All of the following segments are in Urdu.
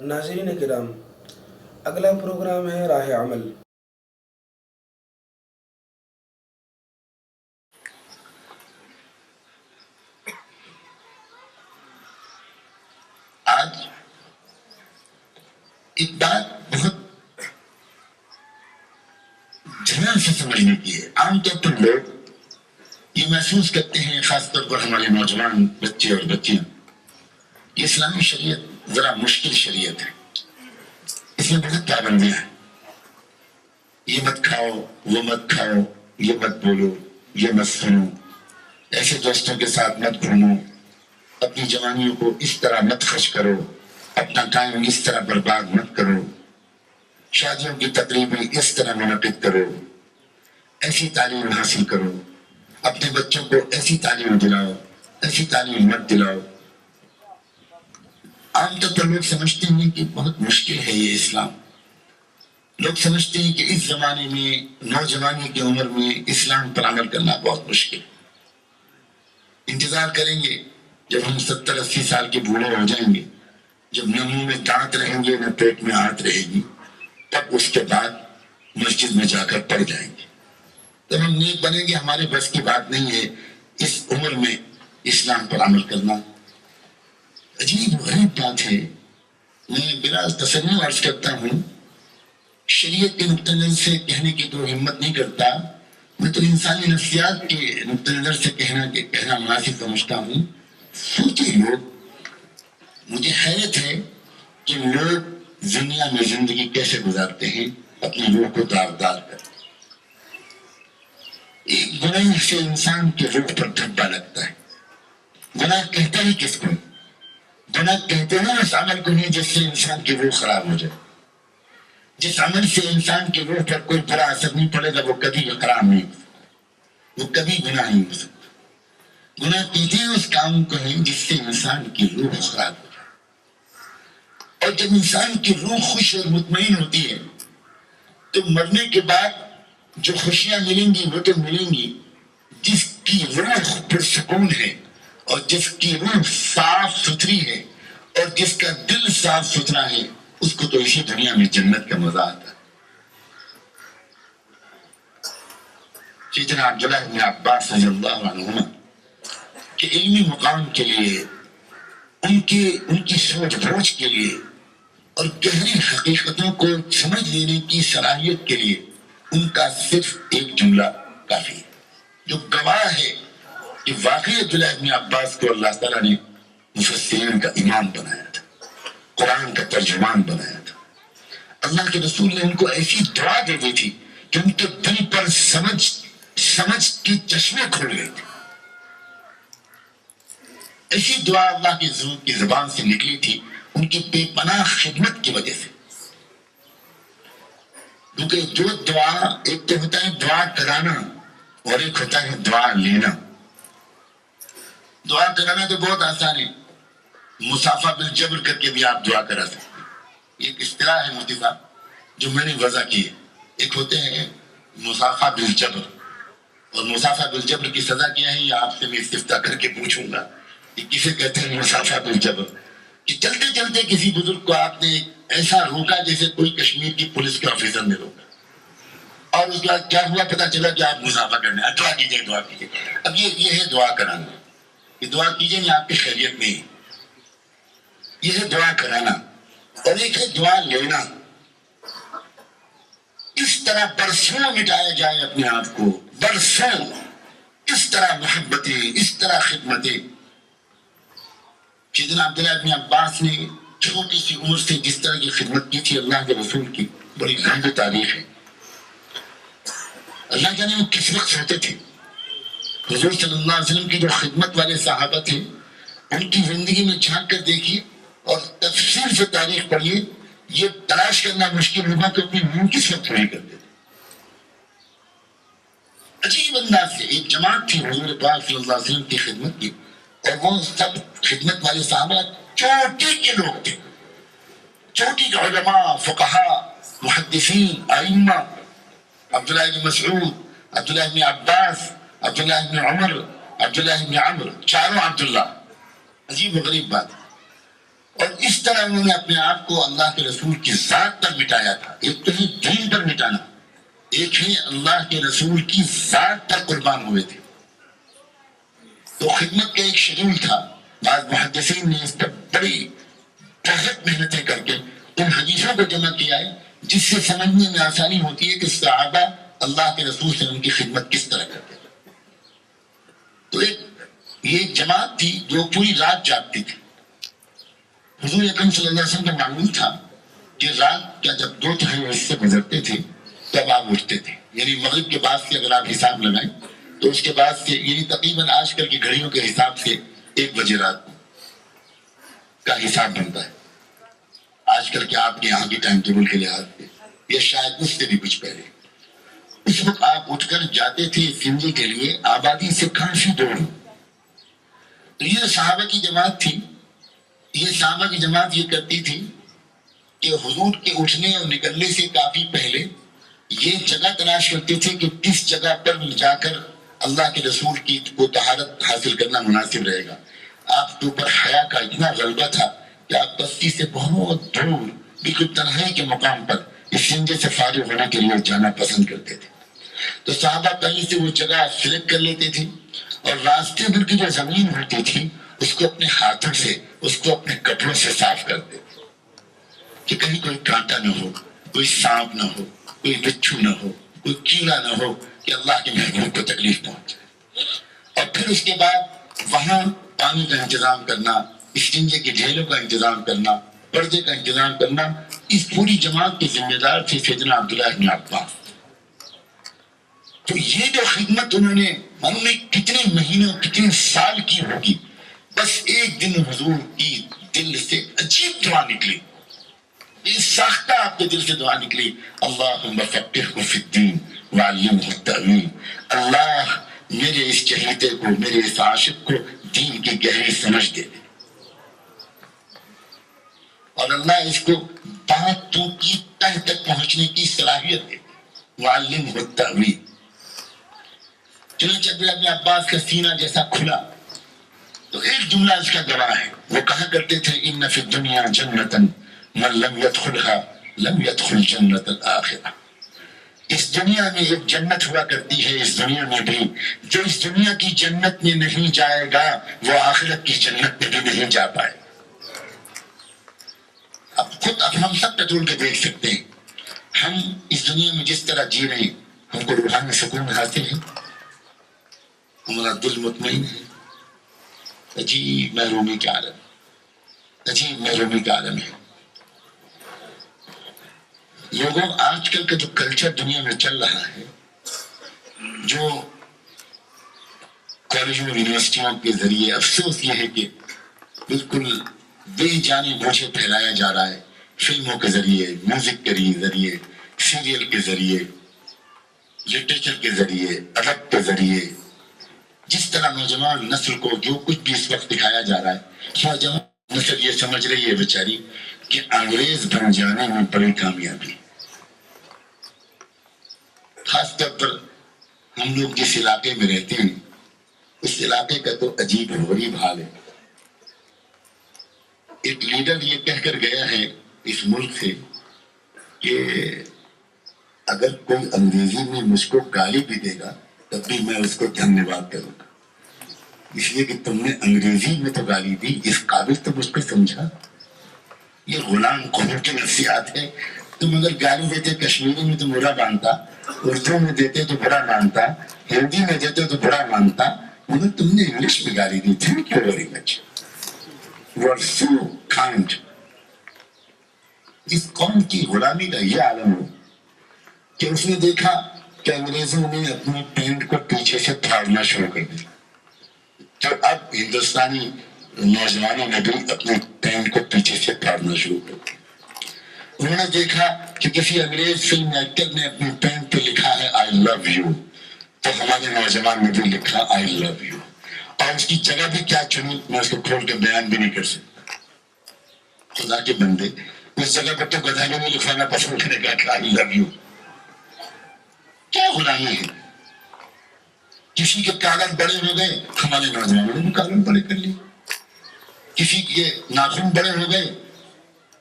ناظرین کرام، اگلا پروگرام ہے راہ عمل۔ آج ایک بات بہت دھیان سے سمجھنے کی ہے۔ عام طور پر لوگ یہ محسوس کرتے ہیں، خاص طور پر ہمارے نوجوان بچے اور بچیاں، کہ اسلامی شریعت ذرا مشکل شریعت ہے، اس میں بہت پابندیاں ہیں، یہ مت کھاؤ، وہ مت کھاؤ، یہ مت بولو، یہ مت سنو، ایسے دوستوں کے ساتھ مت گھومو، اپنی جوانیوں کو اس طرح مت خرچ کرو، اپنا ٹائم اس طرح برباد مت کرو، شادیوں کی تقریبیں اس طرح منعقد کرو، ایسی تعلیم حاصل کرو، اپنے بچوں کو ایسی تعلیم دلاؤ، ایسی تعلیم مت دلاؤ۔ عام طور پر لوگ سمجھتے ہیں کہ بہت مشکل ہے یہ اسلام، لوگ سمجھتے ہیں کہ اس زمانے میں نوجوانی کی عمر میں اسلام پر عمل کرنا بہت مشکل ہے۔ انتظار کریں گے جب ہم 70-80 سال کے بوڑھے ہو جائیں گے، جب نہ منہ میں دانت رہیں گے نہ پیٹ میں آنت رہے گی، تب اس کے بعد مسجد میں جا کر پڑھ جائیں گے، تب ہم نیک بنیں گے۔ ہمارے بس کی بات نہیں ہے اس عمر میں اسلام پر عمل کرنا۔ عجیب غریب بات ہے، میں بلا تصنع عرض کرتا ہوں، شریعت کے نقطہ نظر سے کہنے کی تو ہمت نہیں کرتا، میں تو انسانی نفسیات کے نقطہ نظر سے کہنا مناسب سمجھتا ہوں۔ سوچے لوگ، مجھے حیرت ہے کہ لوگ دنیا میں زندگی کیسے گزارتے ہیں اپنی روح کو داغدار کر۔ ایک گناہ سے انسان کی روح پر دھبا لگتا ہے۔ گناہ کہتا ہی کس کو؟ گناہ کہتے ہیں اس عمل کو نہیں جس سے انسان کی روح خراب ہو جائے۔ جس عمل سے انسان کی روح پر کوئی برا اثر نہیں پڑے گا وہ کبھی خراب نہیں ہو سکتا، وہ کبھی گناہ نہیں ہو سکتا۔ گناہ کہتے ہیں اس کام کو ہے جس سے انسان کی روح خراب ہو جائے۔ اور جب انسان کی روح خوش اور مطمئن ہوتی ہے تو مرنے کے بعد جو خوشیاں ملیں گی وہ تو ملیں گی۔ جس کی روح پرسکون ہے اور جس کی روح صاف ستھری ہے اور جس کا دل صاف ستھرا ہے، اس کو تو اسی دنیا میں جنت کا مزہ آتا ہے۔ سیدنا عبداللہ بن عباس رضی اللہ عنہما کہ علمی مقام کے لیے، ان کی سوچ بوجھ کے لیے اور گہری حقیقتوں کو سمجھ لینے کی صلاحیت کے لیے ان کا صرف ایک جملہ کافی ہے، جو گواہ ہے کہ واقعی عبداللہ بن عباس کو اللہ تعالیٰ نے مفسرین کا امام بنایا تھا، قرآن کا ترجمان بنایا تھا۔ اللہ کے رسول نے ان کو ایسی دعا دے دی تھی کہ ان کے دل پر سمجھ کی چشمے کھل گئے تھے۔ ایسی دعا اللہ کی زبان سے نکلی تھی ان کی بے پناہ خدمت کی وجہ سے۔ کیونکہ جو دعا، ایک تو ہوتا ہے دعا کرانا اور ایک ہوتا ہے دعا لینا۔ دعا کرانا تو بہت آسان ہے، مسافہ بالجبر کر کے بھی آپ دعا کرا سکتے ہیں، یہ ایک اصطلاح ہے مفتی صاحب جو میں نے وضع کی ہے۔ ایک ہوتے ہیں مسافہ بالجبر، اور مسافہ بالجبر کی سزا کیا ہے یہ آپ سے میں استفتاء کر کے پوچھوں گا کہ کسے کہتے ہیں مسافہ بالجبر؟ کہ چلتے چلتے کسی بزرگ کو آپ نے ایسا روکا جیسے کوئی کشمیر کی پولیس کے آفیسر نے روکا، اور اس کے بعد کیا ہوا پتہ چلا کہ آپ مسافہ کرنے، دعا کیجیے دعا کیجیے۔ اب یہ ہے دعا کرانا، یہ دعا کیجیے نہیں آپ کی خیریت نہیں، یہ ہے دعا کرانا۔ اور ایک ہے دعا لینا، اس طرح برسوں مٹایا جائے اپنے آپ کو، برسوں اس طرح محبتیں، اس طرح خدمتیں۔ سیدنا عبداللہ بن عباس نے چھوٹی سی عمر سے جس طرح کی خدمت کی تھی اللہ کے رسول کی، بڑی لمبی تاریخ ہے۔ اللہ جانے وہ کس وقت ہوتے تھے، حضور صلی اللہ علیہ وسلم کی جو خدمت والے صحابہ تھے ان کی زندگی میں جھانک کر دیکھیے اور تفصیل سے تاریخ پڑھیے، یہ تلاش کرنا مشکل ہوگا کہ اپنی نیند کس وقت پوری کرتے تھے۔ عجیب انداز سے ایک جماعت تھی حضور پاک صلی اللہ علیہ وسلم کی خدمت کی، اور وہ سب خدمت والے صحابہ چوٹی کے لوگ تھے، چوٹی کے علماء، فقہاء، محدثین، ائمہ، عبداللہ بن مسعود، عبداللہ بن عباس، عبداللہ بن عمر، عبداللہ بن عمرو، چاروں عبداللہ۔ عجیب و غریب بات، اور اس طرح انہوں نے اپنے آپ کو اللہ کے رسول کی ذات پر مٹایا تھا. ایک تو ہے دین پر مٹانا, ایک ہے اللہ کے رسول کی ذات پر قربان ہوئے تھے. تو خدمت کا ایک شیڈول تھا. بعض محدثین نے اس پر بڑی بہت محنتیں کر کے ان حدیثوں کو جمع کیا ہے جس سے سمجھنے میں آسانی ہوتی ہے کہ صحابہ اللہ کے رسول سے ان کی خدمت کس طرح کرتے تھے. تو یہ ایک جماعت تھی جو پوری رات جاگتی تھی. حضور اکرم صلی اللہ علیہ وسلم کا معمول تھا کہ رات کا جب 2 سے گزرتے تھے تب آپ اٹھتے تھے. یعنی مغرب کے بعد سے اگر آپ حساب لگائیں تو اس کے بعد سے یعنی تقریباً آج کل کی گھڑیوں کے حساب سے 1 بجے رات کا حساب بنتا ہے آج کل کے آپ کے یہاں کی ٹائم ٹیبل کے لحاظ سے, یا شاید اس سے بھی کچھ پہلے. اس وقت آپ اٹھ کر جاتے تھے سنجے کے لیے آبادی سے کافی دور. تو یہ صحابہ کی جماعت تھی. یہ صحابہ کی جماعت یہ کرتی تھی کہ حضور کے اٹھنے اور نکلنے سے کافی پہلے یہ جگہ تلاش کرتے تھے کہ کس جگہ پر جا کر اللہ کے رسول کی کو طہارت حاصل کرنا مناسب رہے گا. آپ کے اوپر حیا کا اتنا غلبہ تھا کہ آپ بستی سے بہت دور بالکل تنہائی کے مقام پر اس سنجے سے فارغ ہونے کے لیے جانا پسند کرتے تھے. تو صحابہ پہلے سے وہ جگہ سلیکٹ کر لیتے تھے اور راستے پر کی جو زمین ہوتی تھی اس کو اپنے ہاتھوں سے, اس کو اپنے کپڑوں سے صاف کرتے تھے کہ کہیں کوئی کانٹا نہ ہو, کوئی سانپ نہ ہو, کوئی بچھو نہ ہو, کوئی کیڑا نہ ہو کہ اللہ کے محبوب کو تکلیف پہنچے. اور پھر اس کے بعد وہاں پانی کا انتظام کرنا, استنجے کے ڈھیلوں کا انتظام کرنا, پردے کا انتظام کرنا, اس پوری جماعت کے ذمہ دار تھے سیدنا عبداللہ بن عباس. تو یہ جو خدمت انہوں نے معلوم نہیں کتنے مہینوں کتنے سال کی ہوگی, بس ایک دن حضور کی دل سے عجیب دعا نکلی, یہ ساختہ آپ کے دل سے دعا نکلی, اللہم فقہہ فی الدین وعلمہ التأویل. اللہ میرے اس چہیتے کو, میرے اس عاشق کو دین کی گہری سمجھ دے دے, اور اللہ اس کو باتوں کی تہ تک پہنچنے کی صلاحیت دے دے. وعلمہ التأویل. چنانچہ عبداللہ بن عباس کا سینہ جیسا کھلا تو ایک جملہ اس کا گواہ ہے. وہ کہا کرتے تھے ان فی الدنیا جنتا من لم يدخلها لم يدخل جنت الآخرہ. اس دنیا میں ایک جنت ہوا کرتی ہے, اس دنیا میں بھی جو اس دنیا کی جنت میں نہیں جائے گا وہ آخرت کی جنت میں بھی نہیں جا پائے. اب ہم سب پیٹرول کے دیکھ سکتے ہیں, ہم اس دنیا میں جس طرح جی رہے ہیں ہم کو روحانی سکون حاصل ہے, ہمارا دل مطمئن ہے. عجیب محرومی کا عالم, عجیب محرومی کا عالم ہے. لوگوں آج کل کا جو کلچر دنیا میں چل رہا ہے, جو کالجوں یونیورسٹیوں کے ذریعے, افسوس یہ ہے کہ بالکل بے جانے بوجھے پھیلایا جا رہا ہے, فلموں کے ذریعے, میوزک کے ذریعے, سیریل کے ذریعے, لٹریچر کے ذریعے, ادب کے ذریعے. جس طرح نوجوان نسل کو جو کچھ بھی اس وقت دکھایا جا رہا ہے, نوجوان نسل یہ سمجھ رہی ہے بیچاری کہ انگریز بن جانے میں بڑی کامیابی. خاص طور پر ہم لوگ جس علاقے میں رہتے ہیں اس علاقے کا تو عجیب غریب حال ہے. ایک لیڈر یہ کہہ کر گیا ہے اس ملک سے کہ اگر کوئی انگریزی میں مجھ کو گالی بھی دے گا تب بھی میں اس کو دھنیہ واد کروں گا, اس لیے کہ تم نے انگریزی میں تو گالی دی, اس قابل تو مجھ کو سمجھا. یہ غلام قوم کی نفسیات ہے. تم اگر گالی دیتے کشمیری میں تو برا مانتا, اردو میں دیتے تو برا مانتا, ہندی میں دیتے تو برا مانتا, مگر تم نے انگلش میں گالی دی. Thank you very much, you are so kind. اس قوم کی غلامی کا یہ عالم ہے کہ اس نے دیکھا کہ انگریزوں نے اپنی پینٹ کو پیچھے سے پھاڑنا شروع کر دیا, تو اب ہندوستانی نوجوانوں نے بھی اپنے پینٹ کو پیچھے سے پھاڑنا شروع کر دیا. انہوں نے دیکھا کہ کسی انگریز فلم ایکٹر نے اپنی پینٹ پہ لکھا ہے آئی لو یو, تو ہمارے نوجوان نے بھی لکھا آئی لو یو, اور اس کی جگہ بھی کیا چنی میں اس کو کھول کے بیان بھی نہیں کر سکتا. خدا کے بندے, اس جگہ پر تو گدھا میں لکھوانا پسند کرے گا کہ آئی لو یو. کیا غلامی ہے؟ کسی کے کاغذ بڑے ہو گئے, ہمارے نوجوانوں نے بھی کاغذ بڑے کر لیے. کسی کے ناخن بڑے ہو گئے،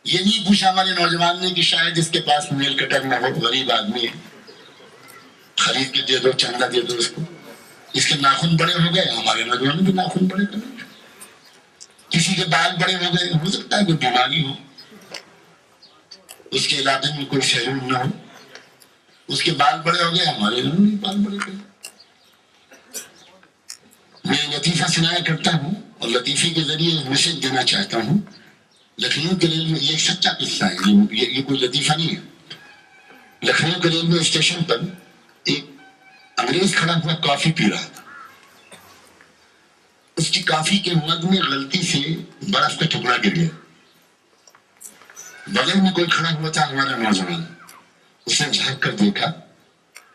یہ نہیں پوچھا ہمارے نوجوان نے کہ شاید اس کے پاس نیل کٹر نہ ہو، غریب آدمی ہے، خرید کے دے دو، چندہ دے دو اس کو. اس کے ناخن بڑے ہو گئے، ہمارے نوجوان کے ناخن بڑے کریں. کسی کے بال بڑے ہو گئے، ہو سکتا ہے کوئی بیماری ہو، اس کے علاقے میں کوئی سیلون نہ ہو، اس کے بال بڑے ہو گئے، ہمارے بال بڑے کریں. میں لطیفہ سنایا کرتا ہوں اور لطیفے کے ذریعے میسج دینا چاہتا ہوں. لکھنؤ کے ریلوے، یہ ایک سچا قصہ ہے، یہ کوئی لطیفہ نہیں ہے. لکھنؤ کے ریلوے اسٹیشن پر ایک انگریز کھڑا ہوا کافی پی رہا تھا. اس کی کافی کے مگ میں غلطی سے برف کا ٹکڑا گر گیا. بغل میں کوئی کھڑا ہوا تھا ہمارا نوجوان، اس نے جھانک کر دیکھا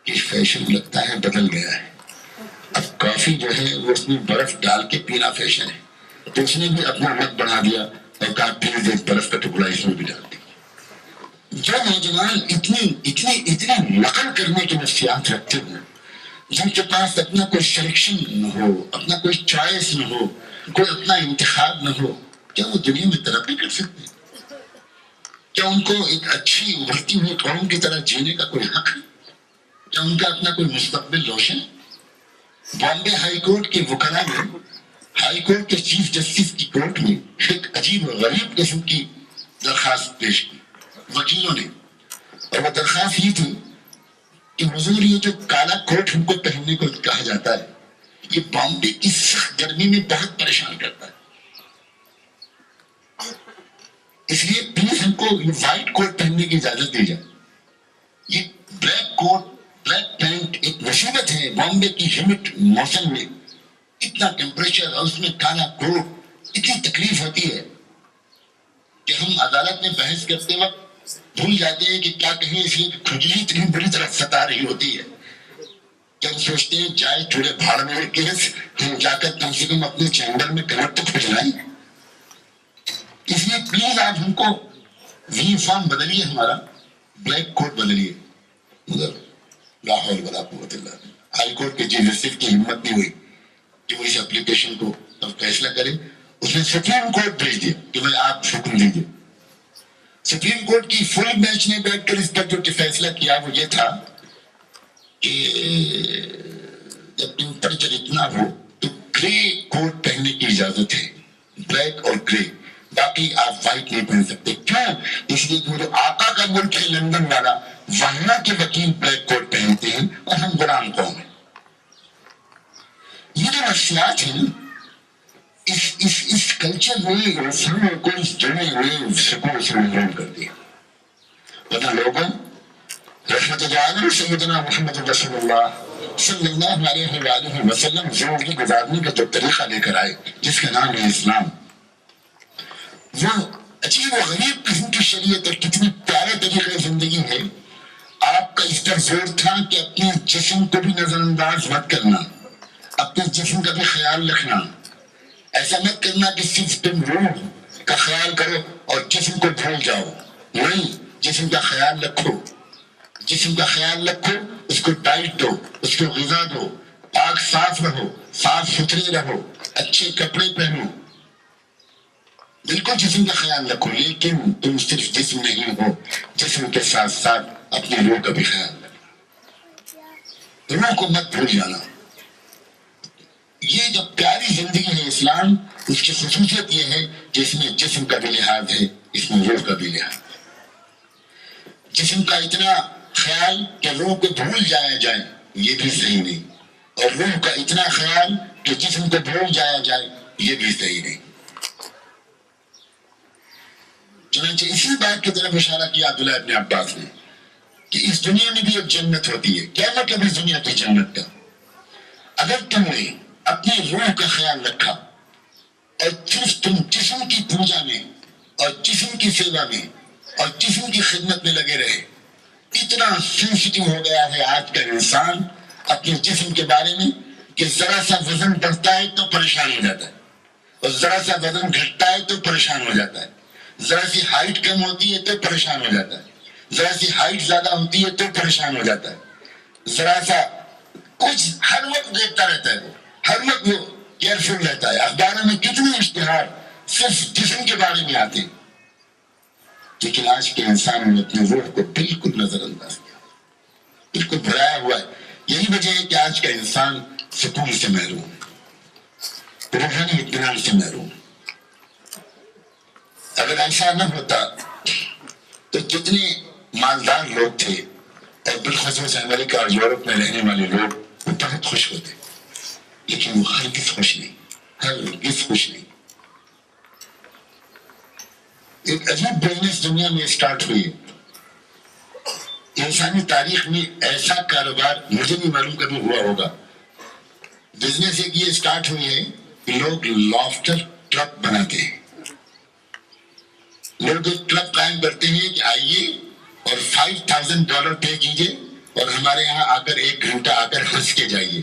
کہ فیشن لگتا ہے بدل گیا ہے، اب کافی جو ہے وہ اس میں برف ڈال کے پینا فیشن ہے. تو اس نے بھی اپنا مگ بڑھا دیا اور کہا پلیز ایک برف کا ٹکڑا اس میں بھی ڈال دیا. جو نوجوان اتنی نقل کرنے کی نفسیات رکھتے ہیں، جن کے پاس اپنا کوئی سلیکشن نہ ہو، اپنا کوئی چوائس نہ ہو، کوئی اپنا انتخاب نہ ہو، کیا وہ دنیا میں ترقی کر سکتے ہیں؟ کیا ان کو ایک اچھی ابھرتی ہوئی قوم کی طرح جینے کا کوئی حق ہے؟ کیا ان کا اپنا کوئی مستقبل روشن ہے؟ بامبے ہائی کورٹ کے وکلاء نے ہائی کورٹ کے چیف جسٹس کی کورٹ میں ایک عجیب و غریب قسم کی درخواست پیش کی وکیلوں نے، اور وہ درخواست یہ تھی کہ حضور یہ جو کالا کوٹ ہم کو پہننے کو کہا جاتا ہے، یہ بامبے کی سخت گرمی میں بہت پریشان کرتا ہے، اس لیے پلیز ہم کو یہ وائٹ کوٹ پہننے کی اجازت دی جائے. یہ بلیک کوٹ، بلیک پینٹ ایک مصیبت ہے. بامبے کی ہیومڈ موسم میں اتنا ٹیمپریچر اور اس میں کالا کوٹ، اتنی تکلیف ہوتی ہے کہ ہم عدالت میں بحث کرتے وقت بھول جاتے ہیں کہ کیا کہیں، اس لیے کھجلی اتنی بری طرح ستا رہی ہوتی ہے کہ ہم سوچتے ہیں جائے چوڑے بھاڑ میں کیس، ہم جا کر کم سے کم اپنے چیمبر میں کمر تو کھجلائیں. اس لیے پلیز آپ ہم کو یونیفارم بدلیے، ہمارا بلیک کوٹ بدلیے. مگر لا حول ولا قوت الا باللہ. ہائی کورٹ کے چیف جسٹس کی ہمت نہیں ہوئی کہ وہ اس اپلیکیشن کو اب فیصلہ کرے. اس نے سپریم کورٹ بھیج دیا کہ بھائی آپ حکم دیجیے. سپریم کورٹ کی فل بینچ نے بیٹھ کر اس پر جو فیصلہ کیا وہ یہ تھا کہ جب ٹیمپریچر اتنا ہو تو گرے کوٹ پہننے کی اجازت ہے، بلیک اور گرے، باقی آپ وائٹ نہیں پہن سکتے. کیوں؟ اس لیے کہ جو آقا کا ملک ہے لندن والا، وہاں کے وکیل بلیک کوٹ پہنتے ہیں اور ہم غلام قوم ہیں. یہ جو نفسیات ہیں، اس کلچر میں انسانوں کو اس جڑے ہوئے سکون سے محروم کر دیا. ورنہ لوگوں، رحمت عالم سیدنا محمد رسول اللہ صلی اللہ علیہ وآلہ وسلم زندگی گزارنے کا جو طریقہ لے کر آئے، جس کا نام ہے اسلام، وہ عجیب و غریب قسم کی شریعت اور کتنی پیارے طریقے زندگی ہے. آپ کا اس پر زور تھا کہ اپنے جسم کو بھی نظر انداز مت کرنا، اپنے جسم کا بھی خیال رکھنا. ایسا مت کرنا کہ صرف تم روح کا خیال کرو اور جسم کو بھول جاؤ. نہیں، جسم کا خیال رکھو، جسم کا خیال رکھو، اس کو ڈائٹ دو، اس کو غذا دو، پاک صاف رہو، صاف ستھرے رہو، اچھے کپڑے پہنو. بالکل جسم کا خیال رکھو، لیکن تم صرف جسم نہیں ہو، جسم کے ساتھ ساتھ اپنی روح کا بھی خیال رکھو. روح کو مت بھول جانا. یہ جو پیاری زندگی ہے اسلام، اس کی خصوصیت یہ ہے کہ اس میں جسم کا بھی لحاظ ہے، اس میں روح کا بھی لحاظ ہے. جسم کا اتنا خیال کہ روح کو بھول جایا جائے، یہ بھی صحیح نہیں، اور روح کا اتنا خیال کہ جسم کو بھول جایا جائے، یہ بھی صحیح نہیں. چنانچہ اسی بات کی طرف اشارہ کیا عبداللہ ابن عباس نے کہ اس دنیا میں بھی ایک جنت ہوتی ہے. کیا مطلب اس دنیا کی جنت کا؟ اگر تم نے اپنی روح کا خیال رکھا اور صرف تم جسم کی پوجا میں اور جسم کی سیوا میں اور جسم کی خدمت میں لگے رہے. اتنا سینسٹیو ہو گیا ہے آج کا انسان اپنے جسم کے بارے میں کہ ذرا سا وزن بڑھتا ہے تو پریشان ہو جاتا ہے، اور ذرا سا وزن گھٹتا ہے تو پریشان ہو جاتا ہے. ذرا سی ہائٹ کم ہوتی ہے تو پریشان ہو جاتا ہے، ذرا سی ہائٹ زیادہ ہوتی ہے تو پریشان ہو جاتا ہے. ذرا سا کچھ ہر وقت دیکھتا رہتا ہے، ہر وقت وہ کیئرفل رہتا ہے. اخباروں میں کتنے اشتہار صرف جسم کے بارے میں آتے ہیں، لیکن آج کے انسان نے اپنی روح کو بالکل نظر انداز کیا، بالکل بھلایا ہوا ہے۔ یہی وجہ ہے کہ آج کا انسان سکون سے محروم ہے، روحانی اطمینان سے محروم ہے۔ اگر ایسا نہ ہوتا تو جتنے مالدار لوگ تھے اور بالخصوص امریکہ اور یورپ میں رہنے والے لوگ وہ بہت خوش ہوتے، لیکن وہ ہرگز خوش نہیں، ہرگز خوش نہیں۔ ایک عجیب بزنس دنیا میں اسٹارٹ ہوئی، انسانی تاریخ میں ایسا کاروبار مجھے نہیں معلوم کبھی ہوا ہوگا۔ بزنس ایک یہ اسٹارٹ ہوئی ہے کہ لوگ لافٹر کلب بناتے ہیں، لوگ ایک کلب قائم کرتے ہیں کہ آئیے اور $5000 پے کیجیے اور ہمارے یہاں آ کر 1 گھنٹہ آ کر ہنس کے جائیے۔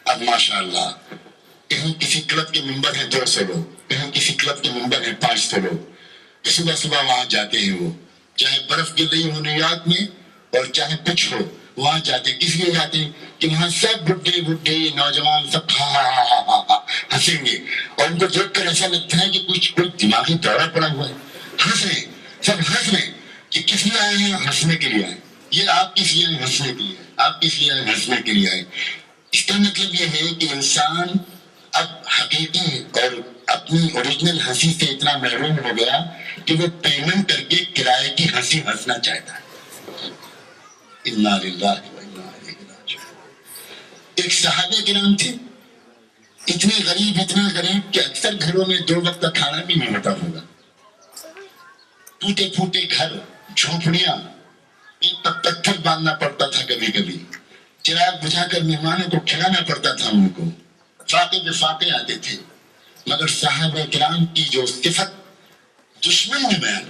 اب ماشاءاللہ کہیں کسی کلب کے ممبر ہیں 200 لوگ، کہیں کسی کلب کے ممبر ہیں 500 لوگ، صبح صبح وہاں جاتے ہیں، وہ چاہے برف گر رہی ہو نیو یارک میں اور چاہے کچھ ہو وہاں جاتے ہیں۔ کس لیے جاتے ہیں؟ کہ وہاں سب بڈھے نوجوان سب ہنسیں گے اور ان کو دیکھ کر ایسا لگتا ہے کہ کوئی دماغی دورہ پڑا ہوا ہے، ہنس رہے سب ہنس رہے کہ کس لیے آئے ہیں؟ ہنسنے کے لیے آئے۔ یہ آپ کس لیے آئے؟ ہنسنے کے لیے۔ آپ کس لیے آئے؟ ہنسنے کے لیے آئے۔ اس کا مطلب یہ ہے کہ انسان اب حقیقی اور اپنی اوریجنل ہنسی سے اتنا محروم ہو گیا کہ وہ پیمنٹ کر کے کرائے کی ہنسی ہنسنا چاہتا ہے۔ انا للہ و انا الیہ راجعون۔ ایک صحابہ کرام تھے، اتنے غریب کہ اکثر گھروں میں 2 وقت کا کھانا بھی نہیں ہوتا ہوگا، ٹوٹے پھوٹے گھر، جھونپڑیاں، ایک پتھر باندھنا پڑتا تھا، کبھی کبھی چراغ بجھا کر مہمانوں کو کھلانا پڑتا تھا، ان کو فاقے بے فاقے آتے تھے۔ مگر صحابہ کرام کی جو صفت دشمن میں بیان،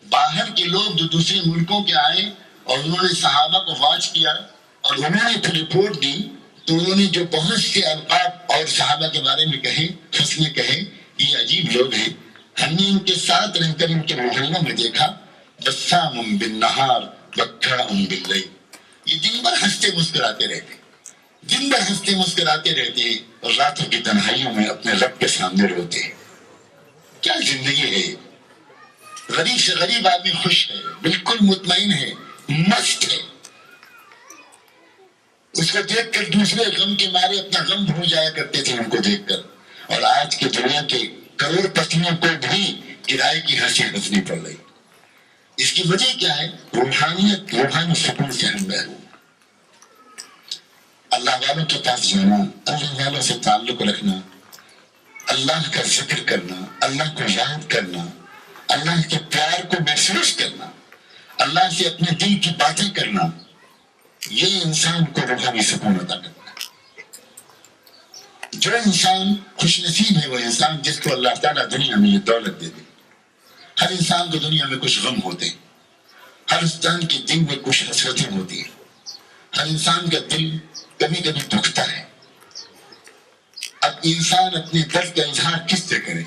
باہر کے لوگ جو دوسرے ملکوں کے آئے اور انہوں نے صحابہ کو واچ کیا اور انہوں نے پھر رپورٹ دی، تو انہوں نے جو بہت سے القاب اور صحابہ کے بارے میں کہے، حسن کہے، یہ عجیب لوگ ہیں، ہم نے ان کے ساتھ رہ کر ان کے محلوں میں دیکھا، بسام بالنہار بکام باللیل، یہ دن بھر ہنستے مسکراتے رہتے، دن بھر ہنستے مسکراتے رہتے ہیں اور راتوں کی تنہائیوں میں اپنے رب کے سامنے روتے ہیں۔ کیا زندگی ہے! غریب سے غریب آدمی خوش ہے، بالکل مطمئن ہے، مست ہے، اس کو دیکھ کر دوسرے غم کے مارے اپنا غم بھول جایا کرتے تھے ان کو دیکھ کر۔ اور آج کے دنیا کے کروڑ پتیوں کو بھی کرائے کی ہنسی ہنسنی پڑ رہی۔ اس کی وجہ کیا ہے؟ روحانیت، روحانی سکون سے ہم محروم۔ اللہ والوں کے پاس جانا، اللہ والوں سے تعلق رکھنا، اللہ کا ذکر کرنا، اللہ کو یاد کرنا، اللہ کے پیار کو محسوس کرنا، اللہ سے اپنے دل کی باتیں کرنا، یہ انسان کو روحانی سکون عطا کرتا ہے۔ جو انسان خوش نصیب ہے وہ انسان جس کو اللہ تعالیٰ دنیا میں یہ دولت دے دے۔ ہر انسان کو دنیا میں کچھ غم ہوتے ہیں، ہر انسان کے دل میں کچھ حسرتیں ہوتی ہیں، ہر انسان کا دل کبھی کبھی دکھتا ہے۔ اب انسان اپنے درد کا اظہار کس سے کرے؟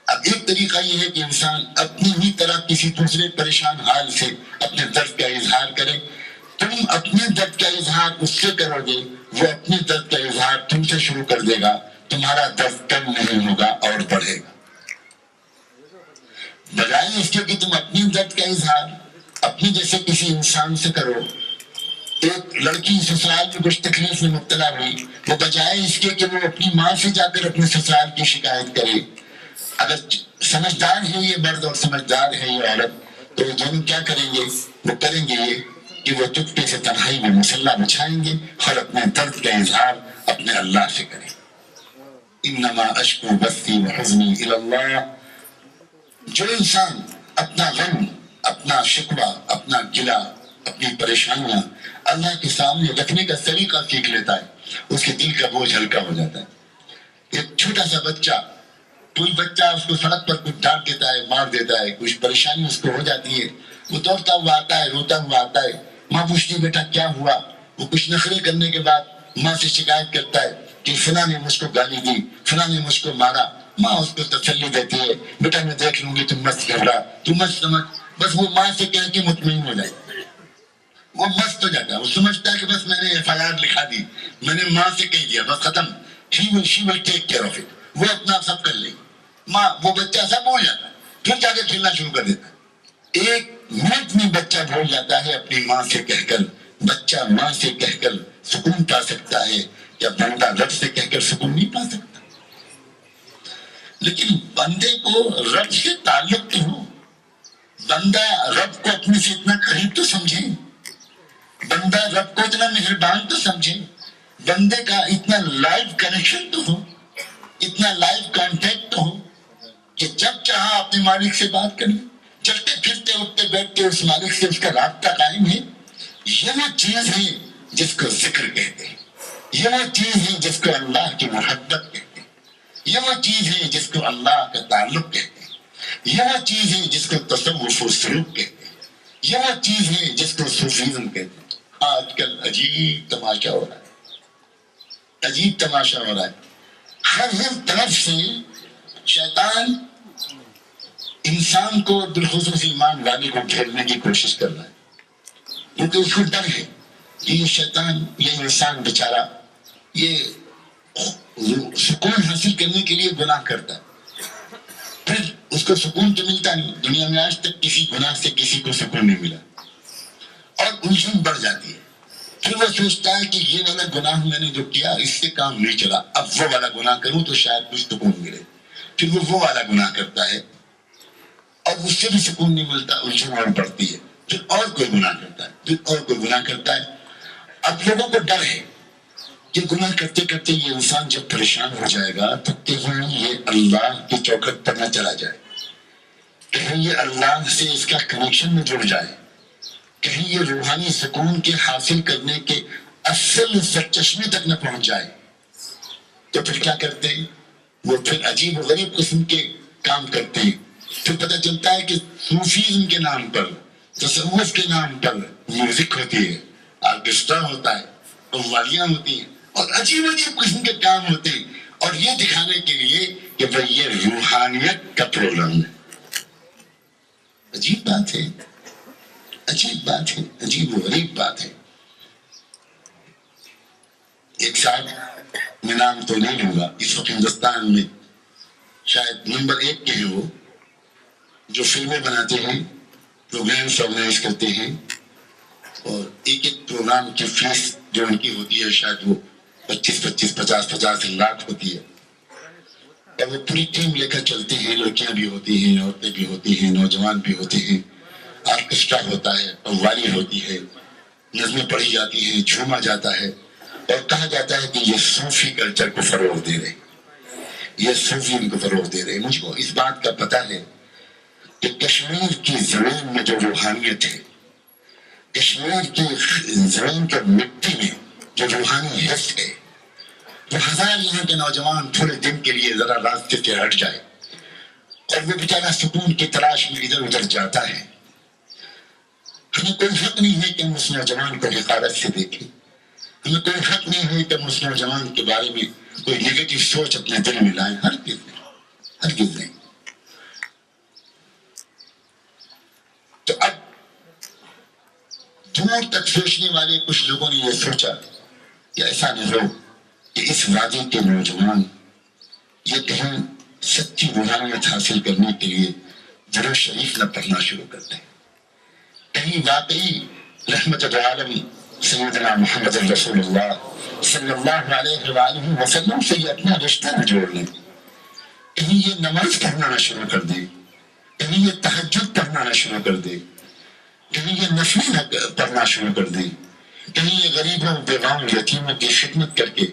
اب ایک طریقہ یہ ہے کہ انسان اپنی ہی طرح کسی دوسرے پریشان حال سے اپنے درد کا اظہار کرے۔ تم اپنے درد کا اظہار اس سے کرو گے، وہ اپنے درد کا اظہار تم سے شروع کر دے گا، تمہارا درد کم نہیں ہوگا اور بڑھے گا۔ بجائے اس کے کہ تم اپنے درد کا اظہار اپنے جیسے کسی انسان سے کرو۔ ایک لڑکی سسرال میں کچھ تکلیف میں مبتلا ہوئی، وہ بجائے اس کے کہ وہ اپنی ماں سے جا کر اپنے سسرال کی شکایت کرے، اگر سمجھدار ہے یہ مرد اور سمجھدار ہے یہ عورت، تو وہ دونوں کیا کریں گے؟ وہ کریں گے یہ کہ وہ چپکے سے تنہائی میں مصلی بچھائیں گے اور اپنے درد کا اظہار اپنے اللہ سے کریں۔ انما اشکو بثی وحزنی الی اللہ۔ جو انسان اپنا غم، اپنا شکوہ، اپنا گلہ، اپنی پریشانیاں اللہ کے سامنے رکھنے کا طریقہ سیکھ لیتا ہے، اس کے دل کا بوجھ ہلکا ہو جاتا ہے۔ ایک چھوٹا سا بچہ، کوئی بچہ اس کو سڑک پر کچھ ڈانٹ دیتا ہے، مار دیتا ہے، کچھ پریشانی اس کو ہو جاتی ہے، وہ دوڑتا ہوا آتا ہے، روتا ہوا آتا ہے، ماں پوچھتی بیٹا کیا ہوا؟ وہ کچھ نخرے کرنے کے بعد ماں سے شکایت کرتا ہے کہ فلاں نے مجھ کو گالی دی، فلاں نے مجھ کو مارا۔ ماں اس کو تسلی دیتی ہے، بیٹا میں دیکھ لوں گی، تم مت گھبرا، تم مت سمجھ۔ بس وہ ماں سے کہہ کے مطمئن ہو جائے، وہ مست ہو جاتا ہے، وہ سمجھتا ہے کہ بس میں نے FIR لکھا دی، میں نے ماں سے کہہ دیا، بس ختم، she will take care of it۔ وہ اپنا سب کر لے, ماں وہ بچہ سب بھول جاتا ہے, پھر جا کے کھیلنا شروع کر دیتا ہے. ایک منٹ میں بچہ بھول جاتا ہے اپنی ماں سے کہہ کر, بچہ ماں سے کہہ کر سکون پا سکتا ہے یا بندہ رب سے کہہ کر سکون نہیں پا سکتا. لیکن بندے کو رب سے تعلق تو ہو, بندہ رب کو اپنے سے اتنا قریب تو سمجھے, بندہ رب کو اتنا مہربان تو سمجھے, بندے کا اتنا لائیو کنیکشن تو ہو, اتنا لائیو کانٹیکٹ تو ہو کہ جب چاہا اپنے مالک سے بات کریں, چلتے پھرتے اٹھتے بیٹھتے اس مالک سے اس کا رابطہ قائم ہے. یہ وہ چیز ہے جس کو ذکر کہتے ہیں, یہ وہ چیز ہے جس کو اللہ کی محبت کہتے ہیں, یہ وہ چیز ہے جس کو اللہ کا تعلق کہتے ہیں, یہ وہ چیز ہے جس کو تصوف و سلوک کہتے ہیں, یہ وہ چیز ہے جس کو صوفیزم کہتے ہیں. آج کل عجیب تماشا ہو رہا ہے, عجیب تماشا ہو رہا ہے. ہر طرف سے شیطان انسان کو بالخصوص ایمان والے کو گھیرنے کی کوشش کر رہا ہے, کیونکہ اس کو ڈر ہے کہ یہ شیطان, یہ انسان بیچارہ یہ سکون حاصل کرنے کے لیے گناہ کرتا ہے, پھر اس کو سکون تو ملتا نہیں. دنیا میں آج تک کسی گناہ سے کسی کو سکون نہیں ملا, اور الجھن بڑھ جاتی ہے. پھر وہ سوچتا ہے کہ یہ والا گناہ میں نے جو کیا اس سے کام نہیں چلا, اب وہ والا گناہ کروں تو شاید کچھ سکون ملے. پھر وہ والا گناہ کرتا ہے اور اس سے بھی سکون نہیں ملتا, الجھن اور بڑھتی ہے. پھر اور کوئی گناہ کرتا ہے, پھر اور کوئی گناہ کرتا ہے. اب لوگوں کو ڈر ہے کہ گناہ کرتے کرتے یہ انسان جب پریشان ہو جائے گا تو کہیں یہ اللہ کی چوکھٹ پر نہ چلا جائے, کہیں یہ اللہ سے اس کا کنیکشن میں جڑ جائے, کہیں یہ روحانی سکون کے حاصل کرنے کے اصل سرچشمے تک نہ پہنچ جائے. تو پھر کیا کرتے ہیں وہ, پھر عجیب و غریب قسم کے کام کرتے ہیں. پھر پتہ چلتا ہے کہ صوفیزم کے نام پر, تصوف کے نام پر میوزک ہوتی ہے, آرکیسٹرا ہوتا ہے, قوالیاں ہوتی ہیں, اور عجیب عجیب قسم کے کام ہوتے ہیں, اور یہ دکھانے کے لیے کہ بھئی یہ روحانیت کا پروگرام ہے. عجیب بات ہے, عجیب بات ہے, عجیب و غریب بات ہے. ایک صاحب, میں نام تو نہیں لوں گا, اس وقت ہندوستان میں شاید نمبر 1 کے ہیں وہ, جو فلمیں بناتے ہیں, پروگرامس آرگنائز کرتے ہیں, اور ایک ایک پروگرام کی فیس جو ان کی ہوتی ہے شاید وہ 25-50 لاکھ ہوتی ہے, اور وہ پوری ٹیم لے کر چلتے ہیں. لڑکیاں بھی ہوتی ہیں, عورتیں بھی ہوتی ہیں, نوجوان بھی ہوتے ہیں, آرکیسٹرا ہوتا ہے, قوالی ہوتی ہے, نظمیں پڑھی جاتی ہیں, جھوما جاتا ہے, اور کہا جاتا ہے کہ یہ صوفی کلچر کو فروغ دے رہے, یہ صوفی کو فروغ دے رہے. مجھ کو اس بات کا پتہ ہے کہ کشمیر کی زمین میں جو روحانیت ہے, کشمیر کی زمین کے مٹی میں جو روحانی حس ہے, وہ ہزار یہاں کے نوجوان تھوڑے دن کے لیے ذرا راستے سے ہٹ جائے اور وہ بیچارہ سکون کی تلاش میں ادھر ادھر جاتا ہے. ہمیں کوئی حق نہیں ہے کہ ہم اس نوجوان کو حقارت سے دیکھیں, ہمیں کوئی حق نہیں ہے کہ ہم اس نوجوان کے بارے میں کوئی نیگیٹو سوچ اپنے دل میں لائیں. ہرگز نہیں, ہرگز نہیں. تو اب دور تک سوچنے والے کچھ لوگوں نے یہ سوچا کہ ایسا نہیں ہو کہ اس وادی کے نوجوان یہ کہیں سچی روحانیت حاصل کرنے کے لیے درود شریف نہ پڑھنا شروع کرتے ہیں, کہیں واقعی رحمت العالم سیدنا محمد رسول اللہ صلی اللہ علیہ وآلہ وسلم سے یہ اپنا رشتہ نہ جوڑ لیں, کہیں یہ نماز پڑھنا نہ شروع کر دیں, کہیں یہ تہجد پڑھنا نہ شروع کر دیں, کہیں یہ نفل نہ پڑھنا شروع کر دیں, کہیں یہ غریبوں, بیواؤں, یتیموں کی خدمت کر کے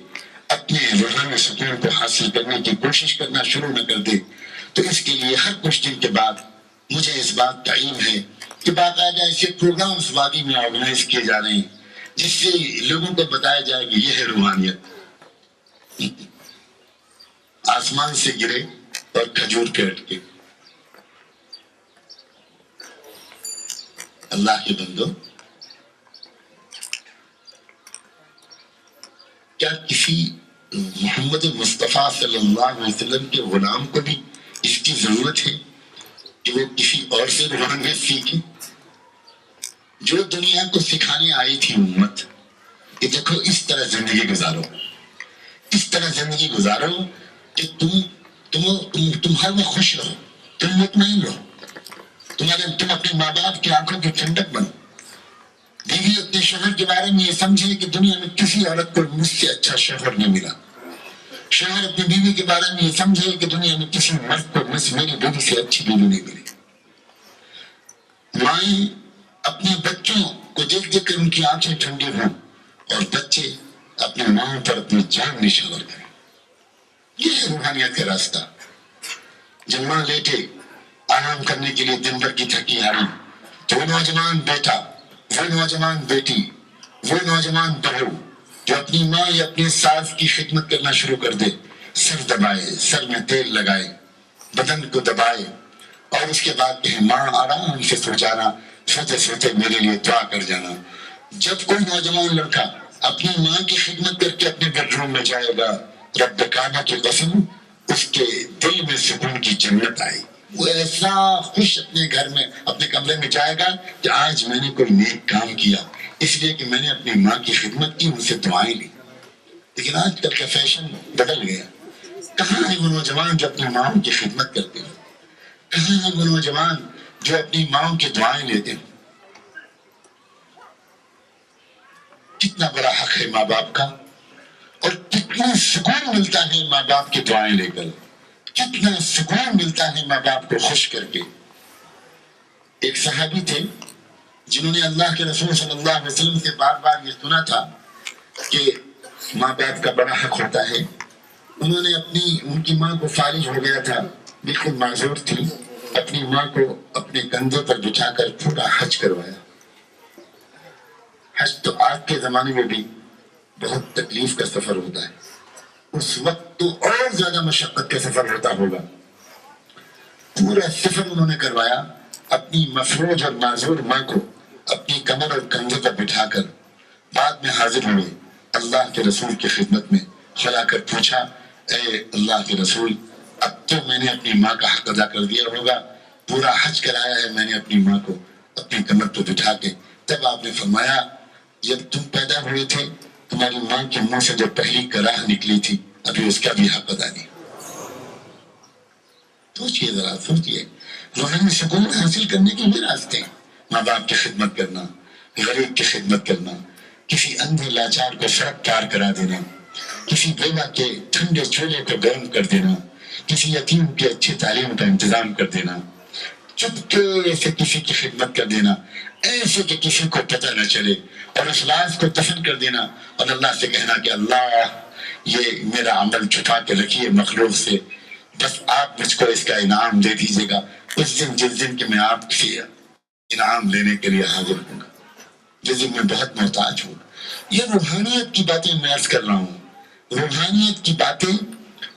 اپنے روحانی سکون کو حاصل کرنے کی کوشش کرنا شروع نہ کر دے. تو اس کے لیے ہر کچھ دن کے بعد مجھے اس بات کا علم ہے کہ باقاعدہ ایسے پروگرامس وادی میں آرگنائز کیے جا رہے ہیں جس سے لوگوں کو بتایا جائے کہ یہ ہے روحانیت. آسمان سے گرے اور کھجور پہ اٹکے. اللہ کے بندو, کیا کسی محمد مصطفیٰ صلی اللہ علیہ وسلم کے غلام کو بھی اس کی ضرورت ہے کہ وہ کسی اور سے روحانیت سیکھے؟ جو دنیا کو سکھانے آئی تھی امت کہ دیکھو اس طرح زندگی گزارو, اس طرح زندگی گزارو کہ تم ہر وقت خوش رہو، تم مطمئن رہو، تم اپنے ماں باپ کی آنکھوں کی ٹھنڈک بنو. بیوی اپنے شوہر کے بارے میں یہ سمجھے کہ دنیا میں کسی عورت کو مجھ سے اچھا شوہر نہیں ملا. شوہر اپنی بیوی کے بارے میں یہ سمجھے کہ دنیا میں کسی مرد کو میری بیوی سے اچھی بیوی نہیں ملی. مائیں اپنے بچوں کو دیکھ دیکھ کر ان کی آنکھیں ٹھنڈی ہوں اور بچے اپنے ماں پر اپنی جان نشاور کریں. یہ ہے روحانیت کا راستہ. جب ماں لیٹے آرام کرنے کے لیے دن بھر کی تھکی ہاری، تو وہ نوجوان بیٹا، وہ نوجوان بیٹی، وہ نوجوان بہو جو اپنی ماں یا اپنے ساس کی خدمت کرنا شروع کر دے، سر دبائے، سر میں تیل لگائے، بدن کو دبائے اور اس کے بعد کہے ماں آرام سے سو جانا، سوتے سوتے میرے لیے دعا کر جانا. جب کوئی نوجوان لڑکا اپنی ماں کی خدمت کر کے اپنے بیڈ روم میں جائے گا، رب کعبہ کی قسم اس کے دل میں سکون کی جنت آئے. وہ ایسا خوش اپنے گھر میں اپنے کمرے میں جائے گا کہ آج میں نے کوئی نیک کام کیا، اس لیے کہ میں نے اپنی ماں کی خدمت کی، ان سے دعائیں لی. لیکن آج کل کا فیشن بدل گیا. کہاں ہے وہ نوجوان جو اپنی ماں کی خدمت کرتے ہیں؟ کہاں ہے وہ نوجوان جو اپنی ماں کی دعائیں لیتے ہیں؟ کتنا بڑا حق ہے ماں باپ کا، اور کتنا سکون ملتا ہے ماں باپ کی دعائیں لے کر، کتنا سکون ملتا ہے ماں باپ کو خوش کر کے. ایک صحابی تھے جنہوں نے اللہ کے رسول صلی اللہ علیہ وسلم سے بار بار یہ سنا تھا کہ ماں باپ کا بڑا حق ہوتا ہے. انہوں نے ان کی ماں کو فالج ہو گیا تھا، بالکل معذور تھی، اپنی ماں کو اپنے کندھے پر بٹھا کر پورا حج کروایا. حج تو آج کے زمانے میں بھی بہت تکلیف کا سفر ہوتا ہے، اس وقت تو اور زیادہ مشقت کا سفر ہوتا ہوگا. پورا سفر انہوں نے کروایا، اپنی مفروج اور معذور ماں کو اپنی کمر اور کندھے پر بٹھا کر. بعد میں حاضر ہوئے اللہ کے رسول کی خدمت میں، کھلا کر پوچھا اے اللہ کے رسول، اب تو میں نے اپنی ماں کا حق ادا کر دیا ہوگا، پورا حج کرایا ہے میں نے اپنی ماں کو اپنی کمر پر بٹھا کے. تب آپ نے فرمایا جب تم پیدا ہوئے تھے تمہاری ماں کے منہ سے جو پہلی کراہ نکلی تھی ابھی اس کا بھی حق ادا نہیں. سوچئے ذرا، سوچئے روحانی سکون حاصل کرنے کے یہ راستے ہیں. ماں باپ کی خدمت کرنا، غریب کی خدمت کرنا، کسی اندھے لاچار کو سڑک پار کرا دینا، کسی بیوہ کے ٹھنڈے چولہے کو گرم کر دینا، کسی یتیم کی اچھی تعلیم کا انتظام کر دینا، چپکے سے کسی کی خدمت کر دینا ایسے کہ کسی کو پتہ نہ چلے، اور اخلاص کو دفن کر دینا اور اللہ سے کہنا کہ اللہ یہ میرا عمل چھپا کے رکھیے مخلوق سے، بس آپ مجھ کو اس کا انعام دے دیجیے گا اس دن جس دن کہ میں آپ سے انعام لینے کے لیے حاضر ہوں گا، جس دن میں بہت محتاج ہوں. یہ روحانیت کی باتیں میں عرض کر رہا ہوں. روحانیت کی باتیں،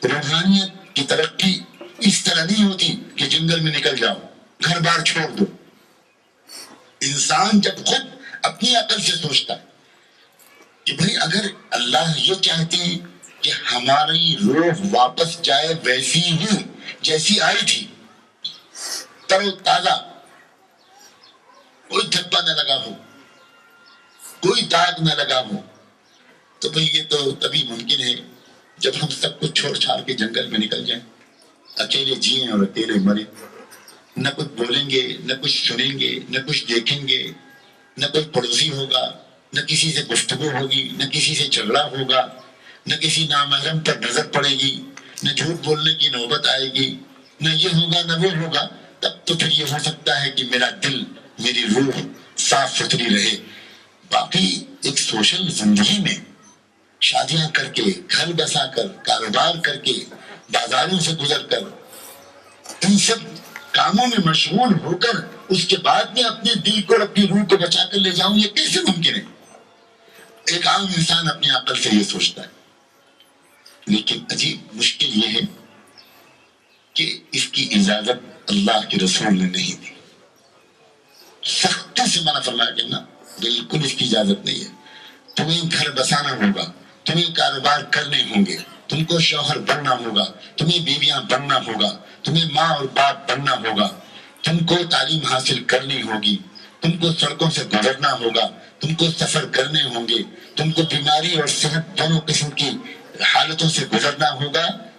روحانیت کی ترقی اس طرح نہیں ہوتی کہ جنگل میں نکل جاؤ، گھر بار چھوڑ دو. انسان جب خود اپنی عقل سے سوچتا ہے کہ بھئی اگر اللہ یہ چاہتے ہیں کہ ہماری روح واپس جائے ویسی ہی جیسی آئی تھی، تر و تازہ، کوئی دھبا نہ لگا ہو، کوئی داغ نہ لگا ہو، تو بھئی یہ تو تبھی ممکن ہے جب ہم سب کچھ چھوڑ چھاڑ کے جنگل میں نکل جائیں، اکیلے جئیں اور اکیلے مریں. نہ کچھ بولیں گے، نہ کچھ سنیں گے، نہ کچھ دیکھیں گے، نہ کوئی پڑوسی ہوگا، نہ کسی سے گفتگو ہوگی، نہ کسی سے جھگڑا ہوگا، نہ کسی نامحرم پر نظر پڑے گی، نہ جھوٹ بولنے کی نوبت آئے گی، نہ یہ ہوگا نہ وہ ہوگا. تب تو پھر یہ ہو سکتا ہے کہ میرا دل، میری روح صاف ستھری رہے. باقی ایک سوشل زندگی میں شادیاں کر کے، گھر بسا کر، کاروبار کر کے، بازاروں سے گزر کر، ان سب کاموں میں مشغول ہو کر اس کے بعد میں اپنے دل کو اور اپنی روح کو بچا کر لے جاؤں، یہ کیسے ممکن ہے؟ ایک عام انسان اپنی عقل سے یہ سوچتا ہے. لیکن عجیب مشکل یہ ہے کہ اس کی اجازت اللہ کے رسول نے نہیں دی. سختی سے منع فرمایا کہ نہ، بالکل اس کی اجازت نہیں ہے. تمہیں گھر بسانا ہوگا، تمہیں کاروبار کرنے ہوں گے، تم کو شوہر بننا ہوگا، تمہیں بیویاں بننا ہوگا، تمہیں ماں اور باپ بننا ہوگا، تم کو تعلیم حاصل کرنی ہوگی، تم کو سڑکوں سے گزرنا ہوگا، تم کو سفر کرنے ہوں گے، تم کو بیماری اور صحت دونوں قسم کی حالتوں سے گزرنا ہوگا.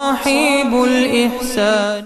صاحب الإحسان